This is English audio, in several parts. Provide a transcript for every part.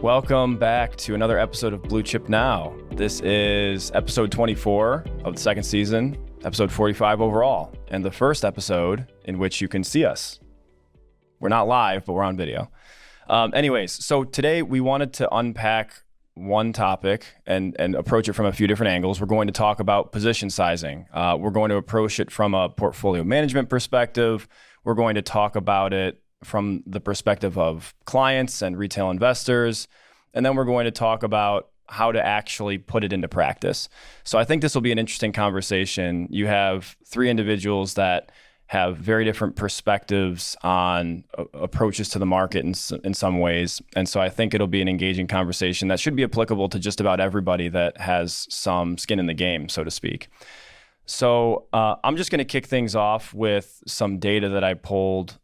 Welcome back to another episode of Blue Chip Now. This is episode 24 of the second season, episode 45 overall, and the first episode in which you can see us. We're not live, but we're on video. Anyways, so today we wanted to unpack one topic and approach it from a few different angles. We're going to talk about position sizing. We're going to approach it from a portfolio management perspective. We're going to talk about it from the perspective of clients and retail investors. And then we're going to talk about how to actually put it into practice. So I think this will be an interesting conversation. You have three individuals that have very different perspectives on approaches to the market in some ways. And so I think it'll be an engaging conversation that should be applicable to just about everybody that has some skin in the game, so to speak. So I'm just going to kick things off with some data that I pulled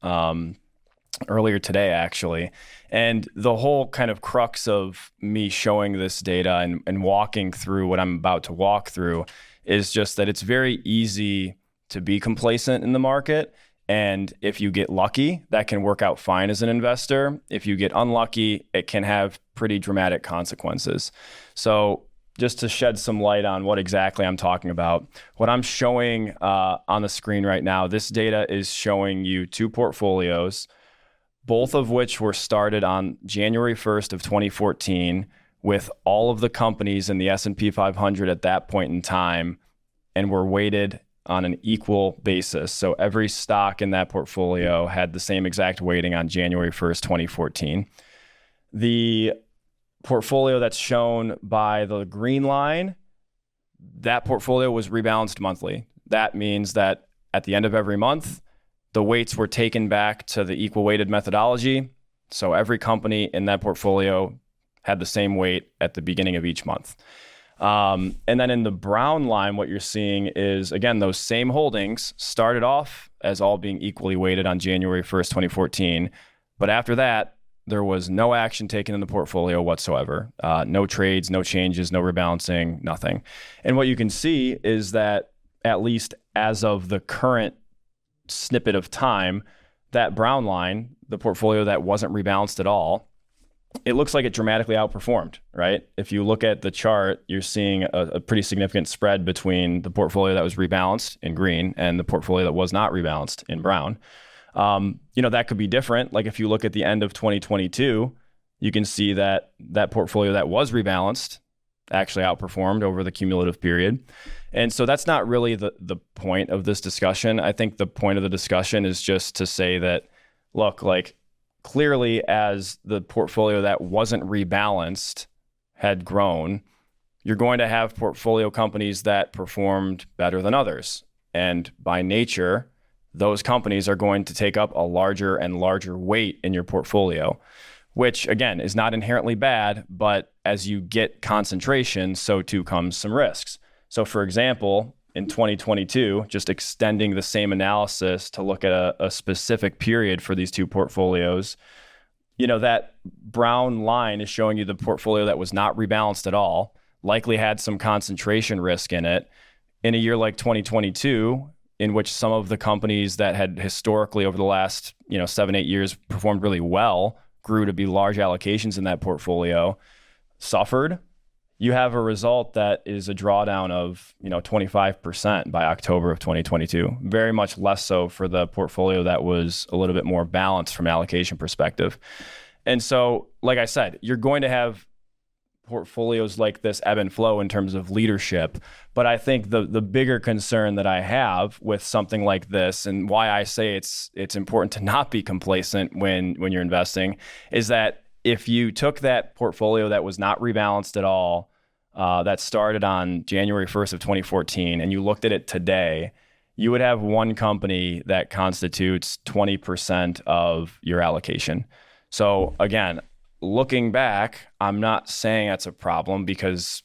earlier today, actually. And the whole kind of crux of me showing this data and walking through what I'm about to walk through is just that it's very easy to be complacent in the market. And if you get lucky, that can work out fine as an investor. If you get unlucky, it can have pretty dramatic consequences. So just to shed some light on what exactly I'm talking about, what I'm showing on the screen right now, this data is showing you two portfolios, both of which were started on January 1st of 2014 with all of the companies in the S&P 500 at that point in time, and were weighted on an equal basis. So every stock in that portfolio had the same exact weighting on January 1st, 2014. The portfolio that's shown by the green line, that portfolio was rebalanced monthly. That means that at the end of every month, the weights were taken back to the equal weighted methodology. So every company in that portfolio had the same weight at the beginning of each month. And then in the brown line, what you're seeing is, again, those same holdings started off as all being equally weighted on January 1st, 2014. But after that, there was no action taken in the portfolio whatsoever. No trades, no changes, no rebalancing, nothing. And what you can see is that at least as of the current snippet of time, that brown line, the portfolio that wasn't rebalanced at all, it looks like it dramatically outperformed, right? If you look at the chart, you're seeing a pretty significant spread between the portfolio that was rebalanced in green and the portfolio that was not rebalanced in brown. That could be different. Like if you look at the end of 2022, you can see that that portfolio that was rebalanced actually outperformed over the cumulative period. And so that's not really the point of this discussion. I think the point of the discussion is just to say that, look, like clearly as the portfolio that wasn't rebalanced had grown, you're going to have portfolio companies that performed better than others. And by nature, those companies are going to take up a larger and larger weight in your portfolio, which again is not inherently bad, but as you get concentration, so too comes some risks. So for example, in 2022, just extending the same analysis to look at a specific period for these two portfolios, that brown line is showing you the portfolio that was not rebalanced at all, likely had some concentration risk in it. In a year like 2022, in which some of the companies that had historically over the last 7-8 years performed really well, grew to be large allocations in that portfolio, suffered, you have a result that is a drawdown of 25% by October of 2022. Very much less so for the portfolio that was a little bit more balanced from allocation perspective. And so, like I said, you're going to have portfolios like this ebb and flow in terms of leadership. But I think the bigger concern that I have with something like this, and why I say it's important to not be complacent when you're investing, is that if you took that portfolio that was not rebalanced at all, that started on January 1st of 2014, and you looked at it today, you would have one company that constitutes 20% of your allocation. So again, looking back, I'm not saying that's a problem, because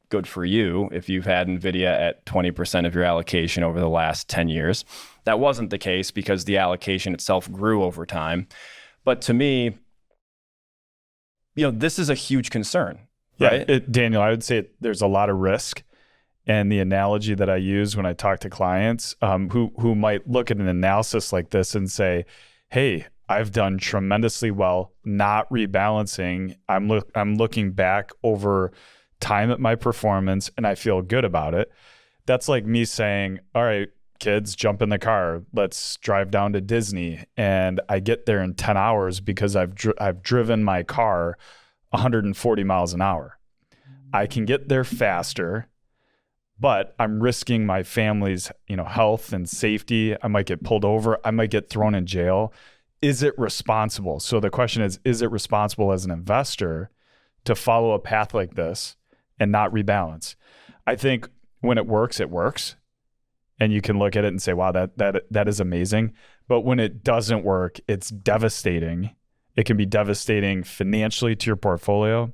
good for you if you've had NVIDIA at 20% of your allocation over the last 10 years. That wasn't the case because the allocation itself grew over time. But to me, this is a huge concern, right? Yeah, Daniel, I would say there's a lot of risk. And the analogy that I use when I talk to clients who might look at an analysis like this and say, hey, I've done tremendously well not rebalancing. I'm looking back over time at my performance and I feel good about it. That's like me saying, all right, kids, jump in the car. Let's drive down to Disney. And I get there in 10 hours because I've driven my car 140 miles an hour. I can get there faster, but I'm risking my family's, health and safety. I might get pulled over. I might get thrown in jail. Is it responsible? So the question is it responsible as an investor to follow a path like this and not rebalance? I think when it works, it works. And you can look at it and say, wow, that is amazing. But when it doesn't work, it's devastating. It can be devastating financially to your portfolio.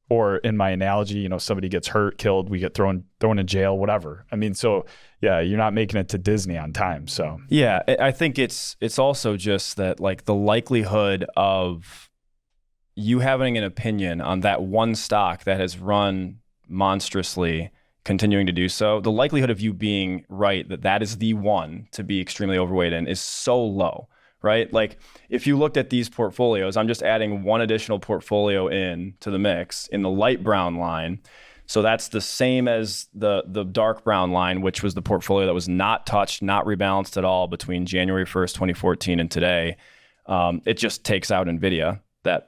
Or in my analogy, somebody gets hurt, killed, we get thrown in jail, whatever. I mean, so yeah, you're not making it to Disney on time. So yeah, I think it's also just that like the likelihood of you having an opinion on that one stock that has run monstrously, continuing to do so, the likelihood of you being right that is the one to be extremely overweight in is so low. Right? Like if you looked at these portfolios, I'm just adding one additional portfolio in to the mix in the light brown line. So that's the same as the dark brown line, which was the portfolio that was not touched, not rebalanced at all between January 1st, 2014 and today. It just takes out NVIDIA, that,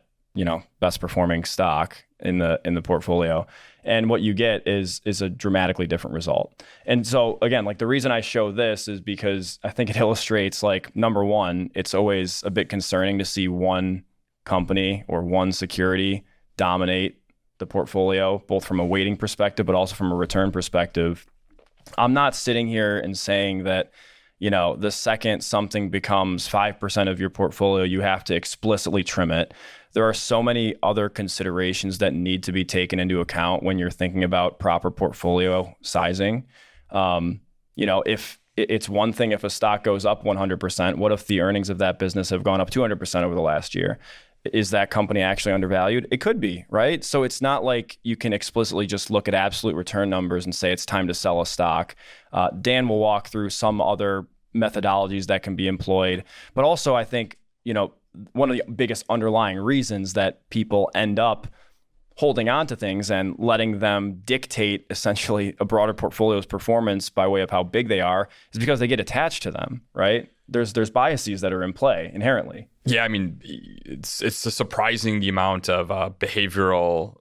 best performing stock in the portfolio. And what you get is a dramatically different result. And so again, like the reason I show this is because I think it illustrates, like, number one, it's always a bit concerning to see one company or one security dominate the portfolio, both from a weighting perspective, but also from a return perspective. I'm not sitting here and saying that, the second something becomes 5% of your portfolio, you have to explicitly trim it. There are so many other considerations that need to be taken into account when you're thinking about proper portfolio sizing. If it's one thing if a stock goes up 100%, what if the earnings of that business have gone up 200% over the last year? Is that company actually undervalued? It could be, right? So it's not like you can explicitly just look at absolute return numbers and say it's time to sell a stock. Dan will walk through some other methodologies that can be employed. But also, I think, one of the biggest underlying reasons that people end up holding on to things and letting them dictate essentially a broader portfolio's performance by way of how big they are is because they get attached to them, right? There's biases that are in play inherently. Yeah, I mean, it's surprising the amount of behavioral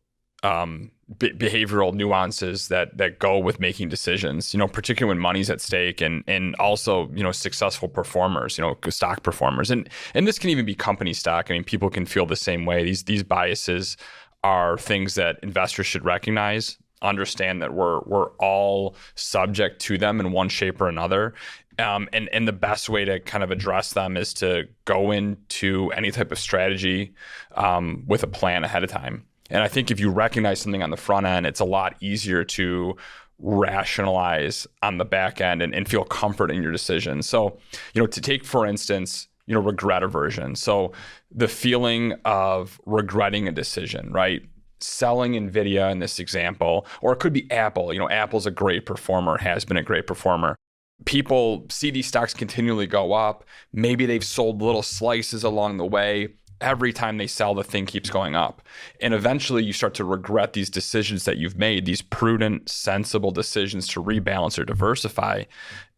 nuances that go with making decisions, particularly when money's at stake, and also, successful performers, stock performers. And this can even be company stock. I mean, people can feel the same way. These biases are things that investors should recognize, understand that we're all subject to them in one shape or another. And the best way to kind of address them is to go into any type of strategy with a plan ahead of time. And I think if you recognize something on the front end, it's a lot easier to rationalize on the back end and feel comfort in your decision. So, to take, for instance, regret aversion. So the feeling of regretting a decision, right? Selling NVIDIA in this example, or it could be Apple. Apple's a great performer, has been a great performer. People see these stocks continually go up. Maybe they've sold little slices along the way. Every time they sell, the thing keeps going up. And eventually you start to regret these decisions that you've made, these prudent, sensible decisions to rebalance or diversify,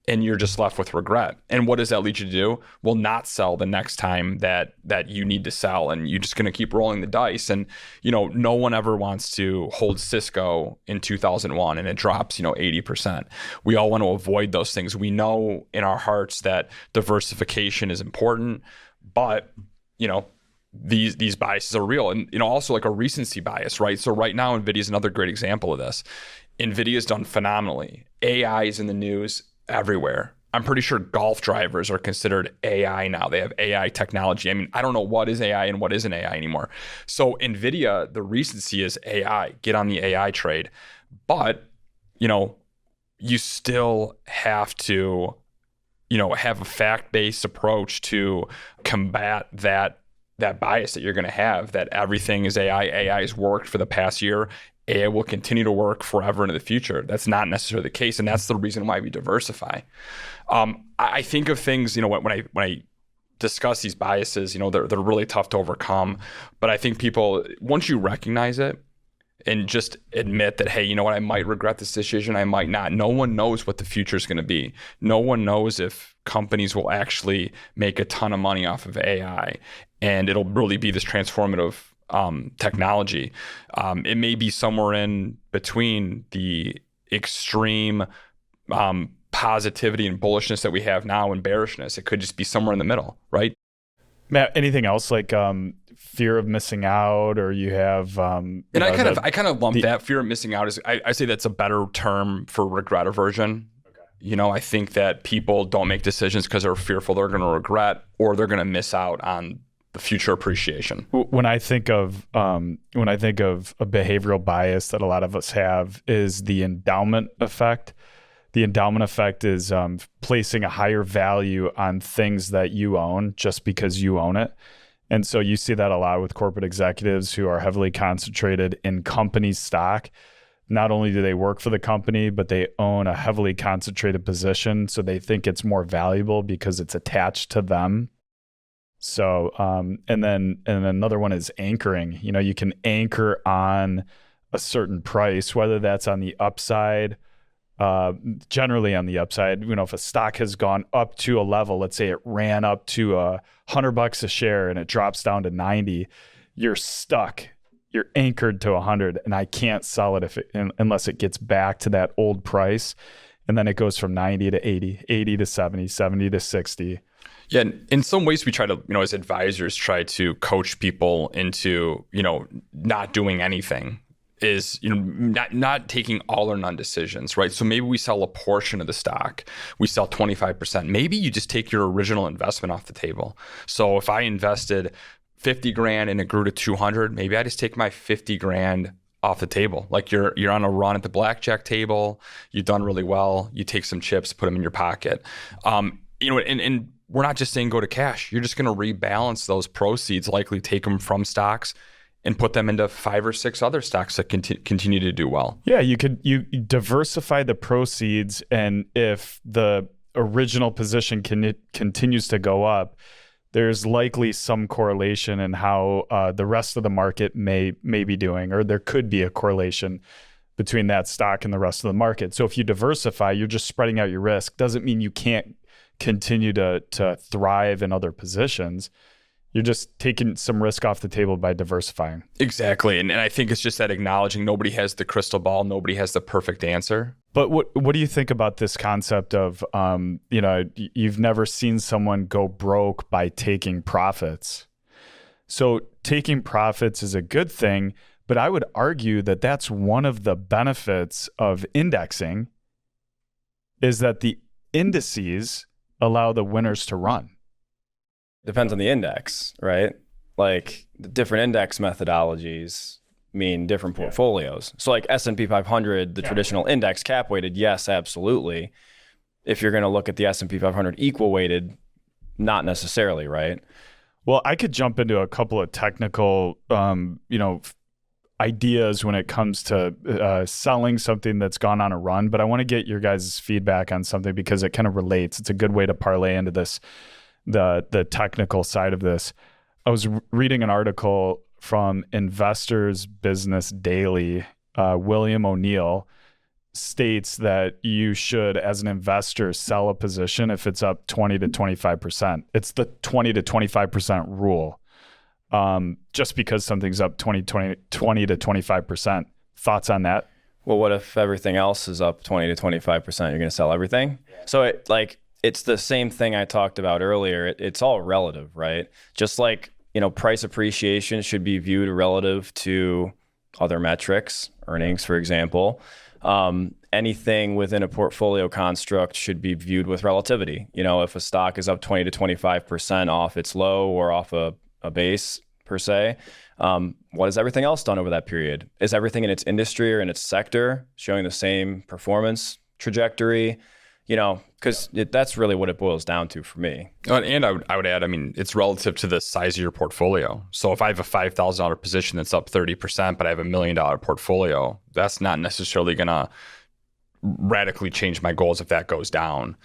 and you're just left with regret. And what does that lead you to do? Well, not sell the next time that you need to sell, and you're just going to keep rolling the dice. And, no one ever wants to hold Cisco in 2001 and it drops, 80%. We all want to avoid those things. We know in our hearts that diversification is important, but, these biases are real. And, also like a recency bias, right? So right now, NVIDIA is another great example of this. NVIDIA has done phenomenally. AI is in the news everywhere. I'm pretty sure golf drivers are considered AI now. They have AI technology. I mean, I don't know what is AI and what isn't AI anymore. So NVIDIA, the recency is AI. Get on the AI trade. But, you still have to, have a fact-based approach to combat that bias that you're going to have, that everything is AI. AI has worked for the past year. AI will continue to work forever into the future. That's not necessarily the case, and that's the reason why we diversify. I think of things, when I discuss these biases. They're really tough to overcome. But I think people, once you recognize it and just admit that, hey, you know what, I might regret this decision, I might not. No one knows what the future is going to be. No one knows if companies will actually make a ton of money off of AI, and it'll really be this transformative technology. It may be somewhere in between the extreme positivity and bullishness that we have now and bearishness. It could just be somewhere in the middle, right? Matt, anything else like fear of missing out, or you have? I kind of lump that fear of missing out as I say that's a better term for regret aversion. Okay. I think that people don't make decisions because they're fearful they're going to regret or they're going to miss out on the future appreciation. When I think of a behavioral bias that a lot of us have is the endowment effect. The endowment effect is placing a higher value on things that you own just because you own it. And so you see that a lot with corporate executives who are heavily concentrated in company stock. Not only do they work for the company, but they own a heavily concentrated position. So they think it's more valuable because it's attached to them. So, and then another one is anchoring. You can anchor on a certain price, whether that's on the upside, generally on the upside. If a stock has gone up to a level, let's say it ran up to $100 a share and it drops down to 90, you're stuck. You're anchored to 100, and I can't sell it unless it gets back to that old price. And then it goes from 90 to 80, 80 to 70, 70 to 60. Yeah, in some ways we try to, as advisors, try to coach people into, not doing anything, is, not taking all or none decisions, right? So maybe we sell a portion of the stock, we sell 25%. Maybe you just take your original investment off the table. So if I invested 50 grand and it grew to 200, maybe I just take my 50 grand off the table. Like you're on a run at the blackjack table, you've done really well, you take some chips, put them in your pocket. And we're not just saying go to cash. You're just going to rebalance those proceeds, likely take them from stocks and put them into 5 or 6 other stocks that continue to do well. Yeah, you diversify the proceeds, and if the original position continues to go up, there's likely some correlation in how the rest of the market may be doing, or there could be a correlation between that stock and the rest of the market. So if you diversify, you're just spreading out your risk. Doesn't mean you can't continue to thrive in other positions. You're just taking some risk off the table by diversifying. Exactly. And I think it's just that acknowledging nobody has the crystal ball, nobody has the perfect answer. But what do you think about this concept of, you've never seen someone go broke by taking profits? So taking profits is a good thing, but I would argue that that's one of the benefits of indexing, is that the indices allow the winners to run. Depends on the index, right? Like the different index methodologies mean different portfolios. So like S&P 500, the traditional index cap weighted, yes, absolutely. If you're going to look at the S&P 500 equal weighted, not necessarily, right? Well, I could jump into a couple of technical, ideas when it comes to selling something that's gone on a run, but I want to get your guys' feedback on something because it kind of relates. It's a good way to parlay into this, the technical side of this. I was reading an article from Investors Business Daily. William O'Neill states that you should, as an investor, sell a position if it's up 20 to 25%. It's the 20 to 25% rule. Just because something's up 20 to 25%. Thoughts on that? Well, what if everything else is up 20 to 25%? You're going to sell everything? So it's the same thing I talked about earlier. It's all relative, right? Just like, price appreciation should be viewed relative to other metrics, earnings, for example. Anything within a portfolio construct should be viewed with relativity. If a stock is up 20 to 25% off its low or off a base per se, what has everything else done over that period? Is everything in its industry or in its sector showing the same performance trajectory? Because that's really what it boils down to for me. And I would add, it's relative to the size of your portfolio. So if I have a $5,000 position that's up 30%, but I have $1 million portfolio, that's not necessarily going to radically change my goals if that goes down.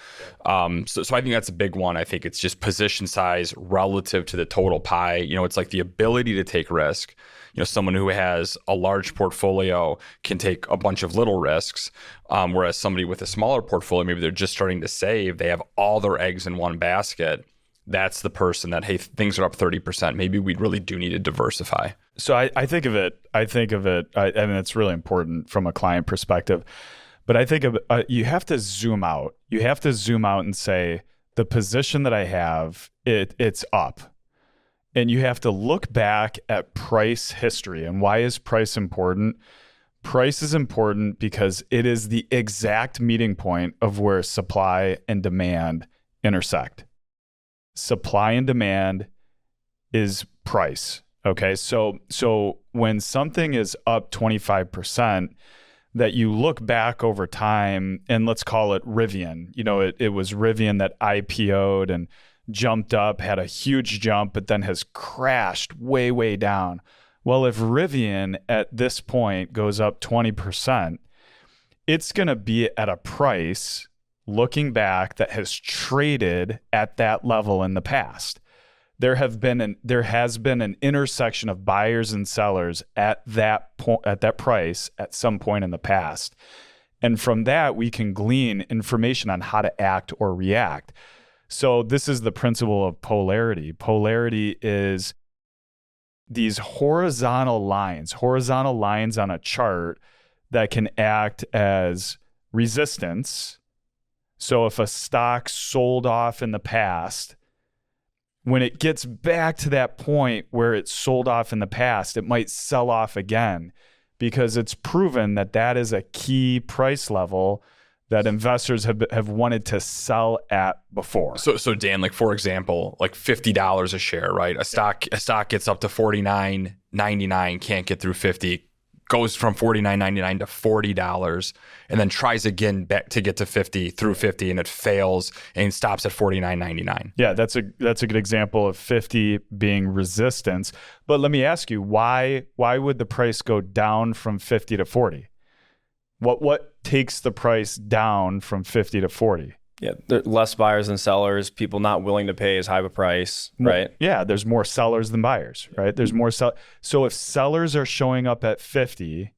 So I think that's a big one. I think it's just position size relative to the total pie. It's like the ability to take risk. Someone who has a large portfolio can take a bunch of little risks, whereas somebody with a smaller portfolio, maybe they're just starting to save, they have all their eggs in one basket. That's the person that, hey, things are up 30%. Maybe we really do need to diversify. So I think of it, and it's really important from a client perspective, but I think of you have to zoom out. You have to zoom out and say, the position that I have, it's up. And you have to look back at price history. And why is price important? Price is important because it is the exact meeting point of where supply and demand intersect. Supply and demand is price. Okay. So when something is up 25%, that you look back over time, and let's call it Rivian. It was Rivian that IPO'd and jumped up, had a huge jump, but then has crashed way, way down. Well, if Rivian at this point goes up 20%, it's going to be at a price, looking back, that has traded at that level in the past. There has been an intersection of buyers and sellers at that point, at that price, at some point in the past. And from that, we can glean information on how to act or react. So this is the principle of polarity. Polarity is these horizontal lines on a chart that can act as resistance. So if a stock sold off in the past, when it gets back to that point where it sold off in the past, it might sell off again, because it's proven that that is a key price level that investors have wanted to sell at before. So Dan, like for example, like $50 a share, right? A stock gets up to $49.99, can't get through 50, goes from $49.99 to $40, and then tries again back to get to 50 through 50, and it fails and stops at $49.99. Yeah, that's a good example of 50 being resistance. But let me ask you, why would the price go down from 50 to 40? What takes the price down from 50 to 40? Yeah, there are less buyers than sellers, people not willing to pay as high of a price, right? Yeah, there's more sellers than buyers, right? There's more So if sellers are showing up at 50,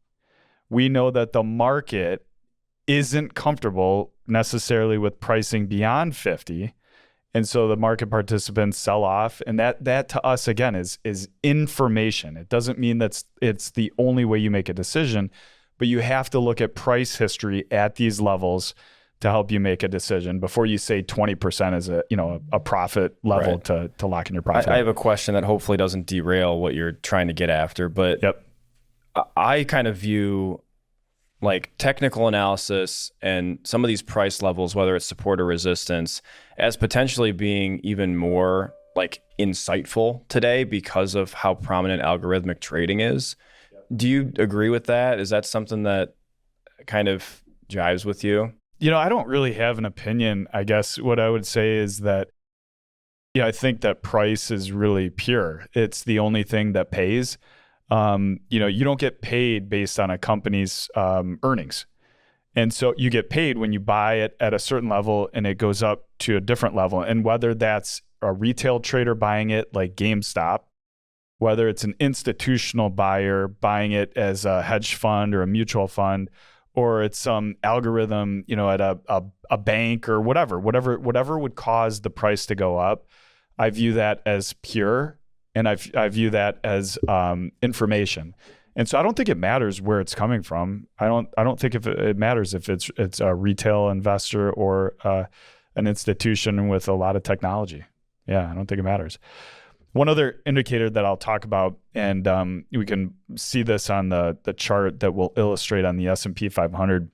we know that the market isn't comfortable necessarily with pricing beyond 50. And so the market participants sell off. And that to us, again, is information. It doesn't mean that it's the only way you make a decision, but you have to look at price history at these levels to help you make a decision before you say 20% is a profit level, right, to lock in your profit. I have a question that hopefully doesn't derail what you're trying to get after, but yep. I kind of view like technical analysis and some of these price levels, whether it's support or resistance, as potentially being even more like insightful today because of how prominent algorithmic trading is. Do you agree with that? Is that something that kind of jives with you? I don't really have an opinion. I guess what I would say is that, I think that price is really pure. It's the only thing that pays. You don't get paid based on a company's earnings. And so you get paid when you buy it at a certain level and it goes up to a different level. And whether that's a retail trader buying it like GameStop, whether it's an institutional buyer buying it as a hedge fund or a mutual fund, or it's some algorithm, at a bank or whatever would cause the price to go up, I view that as pure, and I view that as information. And so I don't think it matters where it's coming from. I don't think if it matters if it's a retail investor or an institution with a lot of technology. Yeah, I don't think it matters. One other indicator that I'll talk about, and we can see this on the chart that we'll illustrate on the S&P 500.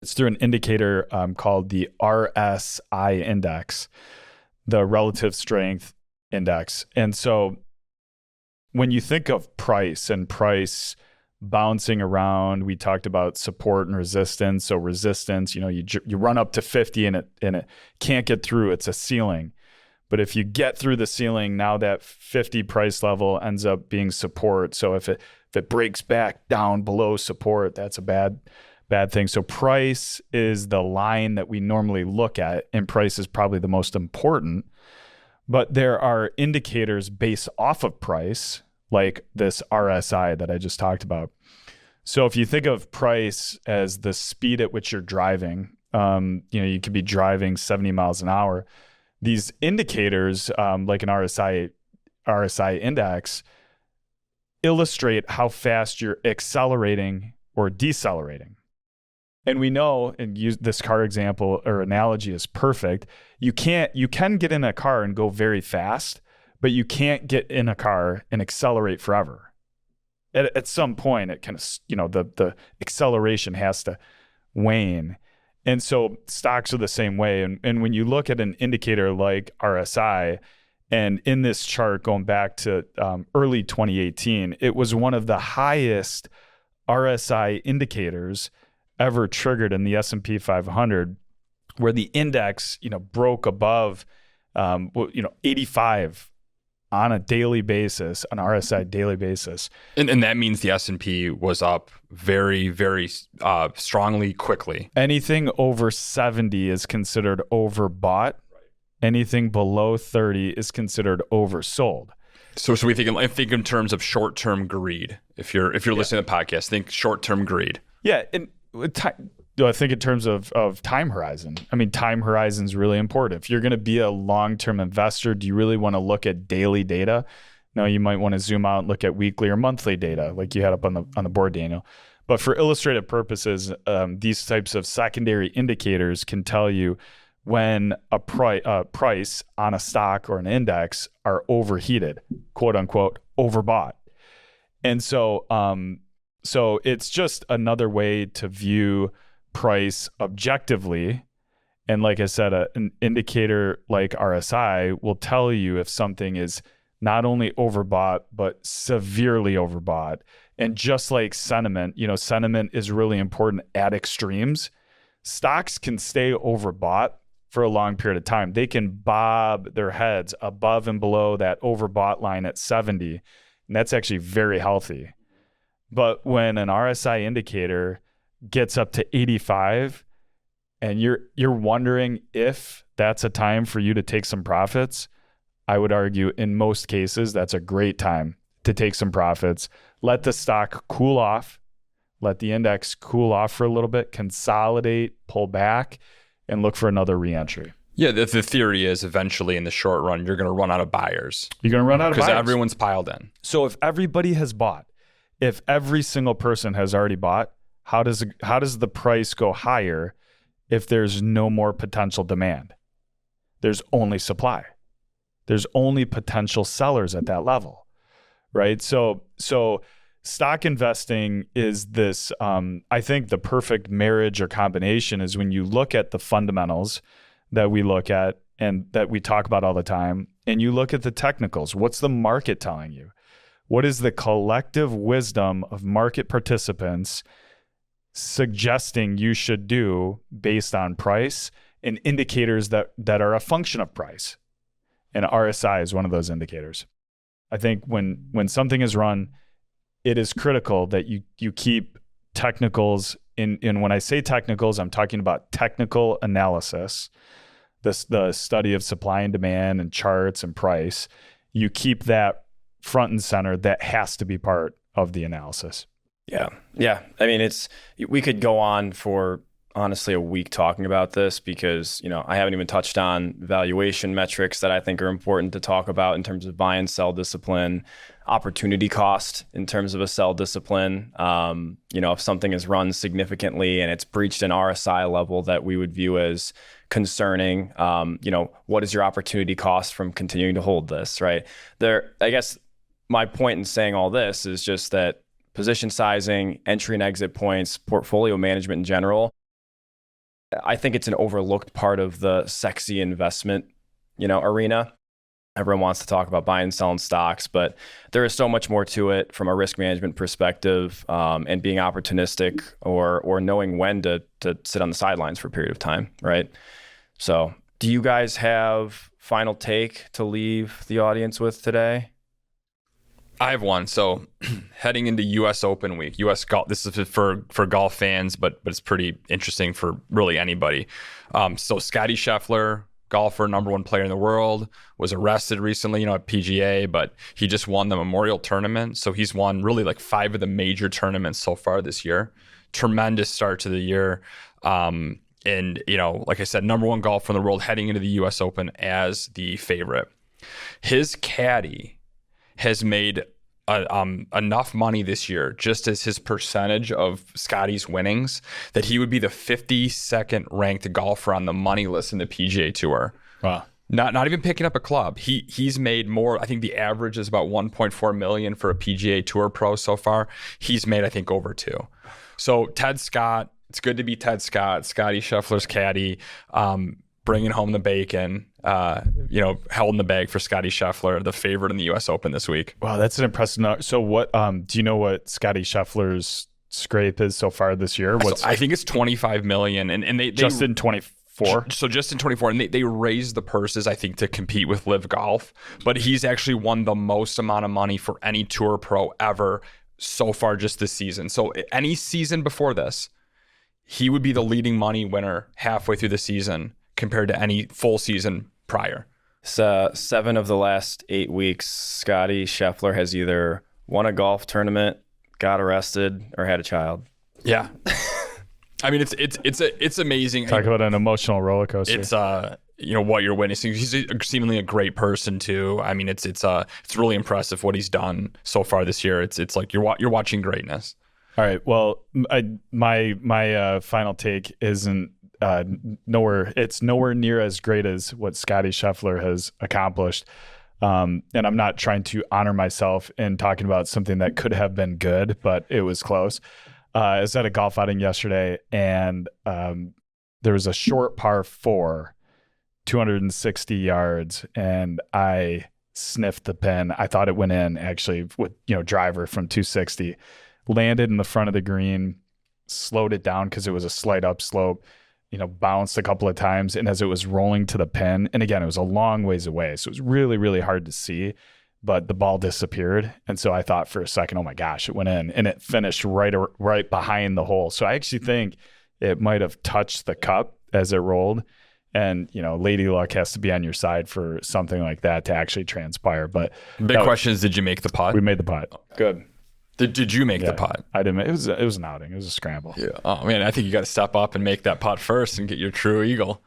It's through an indicator called the RSI index, the relative strength index. And so when you think of price and price bouncing around, we talked about support and resistance. So resistance, you run up to 50 and it can't get through. It's a ceiling. But if you get through the ceiling, now that 50 price level ends up being support. So if it breaks back down below support, that's a bad bad thing. So price is the line that we normally look at, and price is probably the most important. But there are indicators based off of price, like this RSI that I just talked about. So if you think of price as the speed at which you're driving, you could be driving 70 miles an hour. These indicators, like an RSI index, illustrate how fast you're accelerating or decelerating. And we know, and use this car example or analogy is perfect. You can get in a car and go very fast, but you can't get in a car and accelerate forever. At some point, it kind of, the acceleration has to wane. And so stocks are the same way. And when you look at an indicator like RSI, and in this chart going back to early 2018, it was one of the highest RSI indicators ever triggered in the S&P 500, where the index, broke above, 85 on a daily basis, an RSI daily basis. And that means the S&P was up very, very strongly, quickly. Anything over 70 is considered overbought. Anything below 30 is considered oversold. So we think in terms of short-term greed. If you're listening to the podcast, think short-term greed. Yeah, and I think in terms of time horizon. I mean, time horizon is really important. If you're going to be a long-term investor, do you really want to look at daily data? No, you might want to zoom out and look at weekly or monthly data, like you had up on the board, Daniel. But for illustrative purposes, these types of secondary indicators can tell you when a price on a stock or an index are overheated, quote unquote, overbought. And so it's just another way to view price objectively. And like I said, an indicator like RSI will tell you if something is not only overbought, but severely overbought. And just like sentiment, sentiment is really important at extremes. Stocks can stay overbought for a long period of time. They can bob their heads above and below that overbought line at 70. And that's actually very healthy. But when an RSI indicator gets up to 85 and you're wondering if that's a time for you to take some profits, I would argue in most cases, that's a great time to take some profits. Let the stock cool off, let the index cool off for a little bit, consolidate, pull back, and look for another reentry. Yeah, the theory is eventually in the short run, you're going to run out of buyers. You're going to run out of buyers. Because everyone's piled in. So if everybody has bought, if every single person has already bought, how does the price go higher if there's no more potential demand? There's only supply. There's only potential sellers at that level, right? So stock investing is this, I think the perfect marriage or combination is when you look at the fundamentals that we look at and that we talk about all the time, and you look at the technicals. What's the market telling you? What is the collective wisdom of market participants suggesting you should do based on price and indicators that are a function of price? And RSI is one of those indicators. I think when something is run, it is critical that you keep technicals in. When I say technicals, I'm talking about technical analysis, the study of supply and demand and charts and price. You keep that front and center. That has to be part of the analysis. Yeah. I mean, we could go on for honestly a week talking about this because, I haven't even touched on valuation metrics that I think are important to talk about in terms of buy and sell discipline, opportunity cost in terms of a sell discipline. If something is run significantly and it's breached an RSI level that we would view as concerning, what is your opportunity cost from continuing to hold this, right? I guess my point in saying all this is just that position sizing, entry and exit points, portfolio management in general, I think it's an overlooked part of the sexy investment, arena. Everyone wants to talk about buying and selling stocks, but there is so much more to it from a risk management perspective, and being opportunistic or knowing when to sit on the sidelines for a period of time, right? So, do you guys have final take to leave the audience with today? I have one. So heading into U.S. Open week, U.S. golf. This is for golf fans, but it's pretty interesting for really anybody. So Scottie Scheffler, golfer, number one player in the world, was arrested recently, at PGA, but he just won the Memorial Tournament. So he's won really like 5 of the major tournaments so far this year. Tremendous start to the year. And, like I said, number one golfer in the world heading into the U.S. Open as the favorite. His caddy has made enough money this year, just as his percentage of Scotty's winnings, that he would be the 52nd ranked golfer on the money list in the PGA Tour. Wow. Not even picking up a club. He's made more. I think the average is about 1.4 million for a PGA Tour pro so far. He's made, I think, over 2. So Ted Scott, it's good to be Ted Scott, Scottie Scheffler's caddy, bringing home the bacon, holding the bag for Scottie Scheffler, the favorite in the U.S. Open this week. Wow, that's an impressive number. So what, do you know what Scottie Scheffler's scrape is so far this year? I think it's 25 million. And they just in 24? So just in 24. And they raised the purses, I think, to compete with Live Golf. But he's actually won the most amount of money for any tour pro ever so far just this season. So any season before this, he would be the leading money winner halfway through the season compared to any full season prior. So 7 of the last 8 weeks, Scottie Scheffler has either won a golf tournament, got arrested, or had a child. Yeah. I mean, it's amazing. Talk about an emotional roller coaster. It's what you're witnessing. He's seemingly a great person too. I mean, it's really impressive what he's done so far this year. It's like you're watching greatness. All right. Well, my final take isn't nowhere near as great as what Scottie Scheffler has accomplished. And I'm not trying to honor myself in talking about something that could have been good, but it was close. I was at a golf outing yesterday, and there was a short par 4, 260 yards, and I sniffed the pin. I thought it went in, actually, with driver from 260. Landed in the front of the green, slowed it down because it was a slight upslope, bounced a couple of times. And as it was rolling to the pin, and again, it was a long ways away, so it was really, really hard to see, but the ball disappeared. And so I thought for a second, oh my gosh, it went in, and it finished right behind the hole. So I actually think it might have touched the cup as it rolled. And, lady luck has to be on your side for something like that to actually transpire. But big question is, did you make the putt? We made the putt. Good. Did you make the putt? I didn't. It was an outing. It was a scramble. Yeah. Oh man, I think you got to step up and make that putt first and get your true eagle.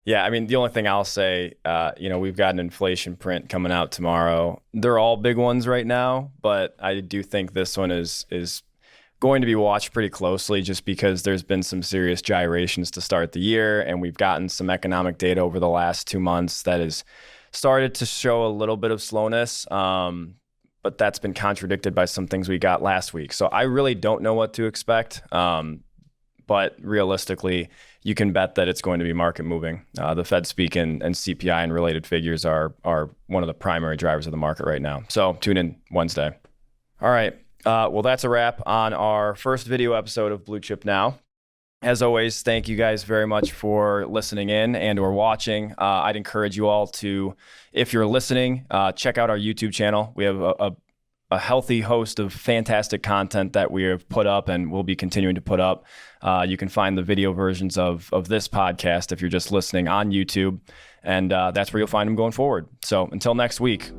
Yeah, I mean, the only thing I'll say, we've got an inflation print coming out tomorrow. They're all big ones right now, but I do think this one is going to be watched pretty closely, just because there's been some serious gyrations to start the year, and we've gotten some economic data over the last 2 months that has started to show a little bit of slowness. But that's been contradicted by some things we got last week. So I really don't know what to expect. But realistically, you can bet that it's going to be market moving. The Fed speak and CPI and related figures are one of the primary drivers of the market right now. So tune in Wednesday. All right. Well, that's a wrap on our first video episode of Blue Chip Now. As always, thank you guys very much for listening in and or watching. I'd encourage you all to, if you're listening, check out our YouTube channel. We have a healthy host of fantastic content that we have put up and will be continuing to put up. You can find the video versions of this podcast if you're just listening on YouTube, and that's where you'll find them going forward. So until next week,